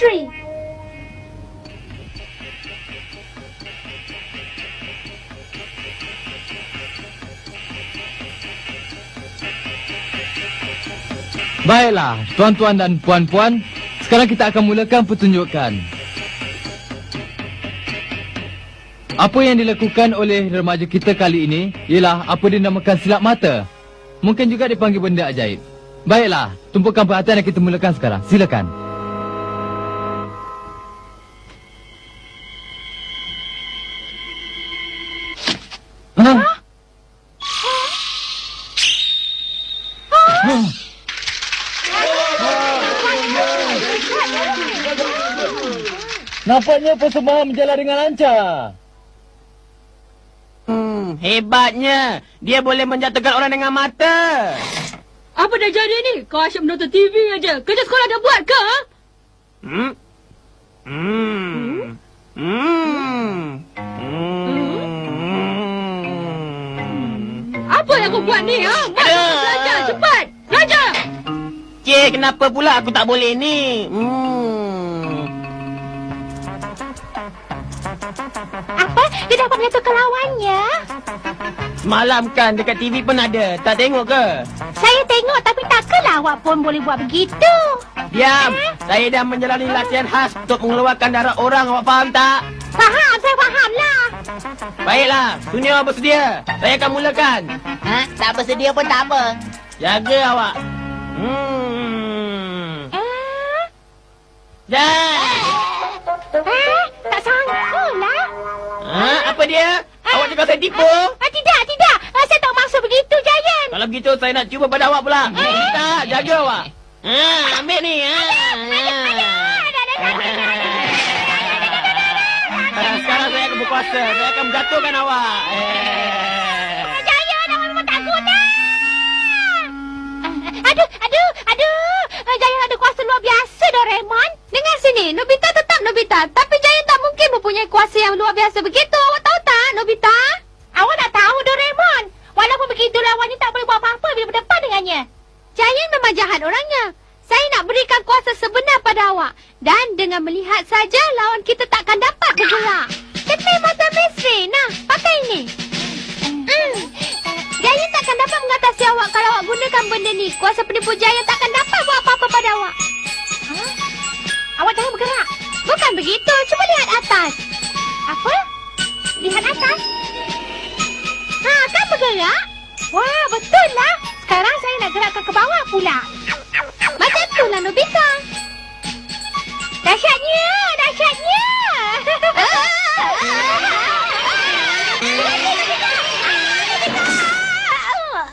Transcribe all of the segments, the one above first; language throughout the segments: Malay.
Mystery. Baiklah, tuan-tuan dan puan-puan, sekarang kita akan mulakan pertunjukan. Apa yang dilakukan oleh remaja kita kali ini ialah apa dinamakan silap mata. Mungkin juga dipanggil benda ajaib. Baiklah, tumpukan perhatian dan kita mulakan sekarang. Silakan. Nampaknya persembahan berjalan dengan lancar. Hebatnya. Dia boleh menjatuhkan orang dengan mata. Apa dah jadi ni? Kau asyik menonton TV aja. Kerja sekolah dah buat ke? Apa yang kau buat ni? Belajar, cepat. Belajar. Cik, kenapa pula aku tak boleh ni? Apa? Dia dapat menyatukan lawannya? Semalam kan dekat TV pun ada. Tak tengok ke? Saya tengok tapi takkanlah awak pun boleh buat begitu. Diam. Saya dah menjalani latihan khas untuk mengeluarkan darah orang. Awak faham tak? Faham, saya fahamlah. Baiklah. Junior bersedia. Saya akan mulakan. Tak bersedia pun tak apa. Jaga awak. Tak sangkalah. Apa dia? Awak cakap saya tipu? Tidak. Saya tak maksud begitu, Giant. Kalau begitu saya nak cuba pada awak pula. Tak, jaga awak. Ambil ni. Sekarang saya akan berkuasa. Saya akan menjatuhkan awak. Giant, awak memang takut dah. Aduh. Giant ada kuasa luar biasa, Doraemon. Dengar sini, Nobita tetap Nobita. Tapi Giant tak mungkin mempunyai kuasa yang luar biasa begitu. Awak tahu tak, Nobita? Awak nak tahu, Doraemon. Walaupun begitu, lawannya tak boleh buat apa-apa bila berdepan dengannya. Giant memang jahat orangnya. Saya nak berikan kuasa sebenar pada awak. Dan dengan melihat saja, lawan kita takkan dapat bergerak. Ketip mata Mystery. Nah, pakai ini. Giant takkan dapat mengatasi awak kalau awak gunakan benda ni. Kuasa penipu Giant takkan dapat buat apa-apa pada awak. Awak jangan bergerak. Bukan begitu. Cuba lihat atas. Apa? Lihat atas. Kan bergerak? Wah, betul lah. Sekarang saya nak gerakkan ke bawah pula. Macam itulah Nobita. Dahsyatnya.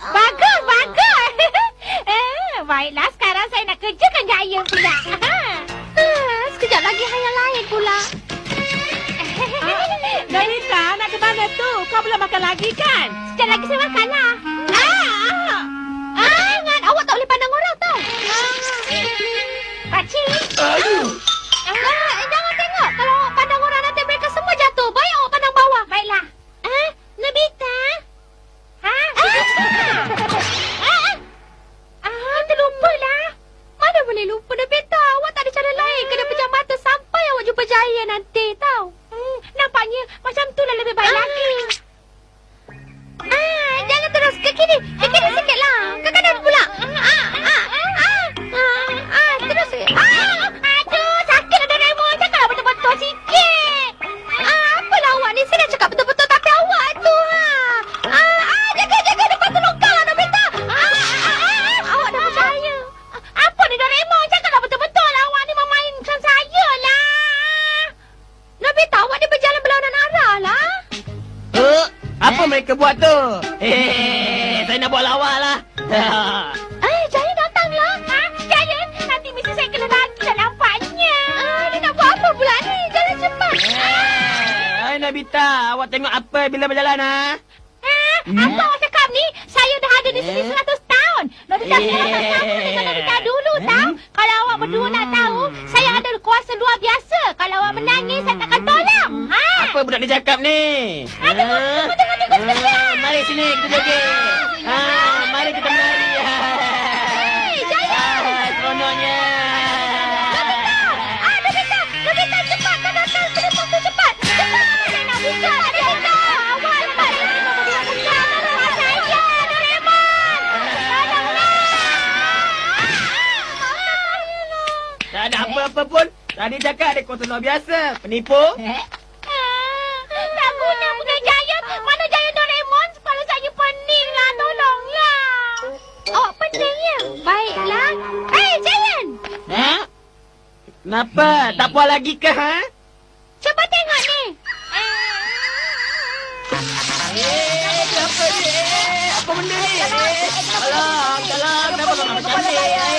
Bagus. Baiklah, sekarang saya nak kerjakan Giant pula. Sekejap lagi hal yang lain pula. Nobita, nak ke mana tu? Kau belum makan lagi kan? Sekejap lagi saya makanlah. Ingat, awak tak boleh pandang orang tau. Pakcik. Jangan tengok. Kalau awak pandang orang nanti mereka semua jatuh. Baik awak pandang bawah. Baiklah. Nobita? Terlupalah. Mana boleh lupa Nobita? Awak tak ada cara lain. Kena pejam mata sampai awak jumpa Giant nanti tau. Nampaknya macam tu lah lebih baik lagi. Jangan terus ke kiri. Ke kiri sikit lah. Ke kanan pula. Terus. Aduh, sakit ada Doraemon. Cakaplah betul-betul sikit. Apalah awak ni. Saya dah cakap betul-betul tapi awak tu. Jaga depan tu lokal lah Nobita. Awak dah percaya. Apa ni Doraemon? Cakaplah betul-betul lah. Awak ni memainkan saya lah. Nobita, awak ni berjalan berlawanan arah lah. Apa mereka buat tu? Saya nak buat lawak lah. Giant datanglah. Giant, nanti mesti saya kena lagi dah nampaknya. Dia nak buat apa pula ni? Jalan cepat. Hai Nobita, awak tengok apa bila berjalan Apa awak cakap ni? Saya dah ada di sini 100 tahun. Nobita sekarang tak sama dengan Nobita dulu tau. Kalau awak berdua nak tahu, saya ada kuasa luar biasa. Kalau awak menangis, saya takkan tolong. Apa budak ni cakap ni? Tunggu. Mari sini kita joget. Mari kita menari. Seronoknya. Nobita! Tak ada apa-apa pun. Tadi cakap ada kuasa luar biasa. Penipu. Tak guna punya Giant. Mana Giant Doraemon? Kepala saya pening lah. Tolonglah. Awak pening ya? Baiklah. Giant! Ha? Kenapa? Tak puas lagi ke, ha? Cuba tengok ni. Apa ni? Apa benda ni? Tolong. Kenapa kau nak macam ni?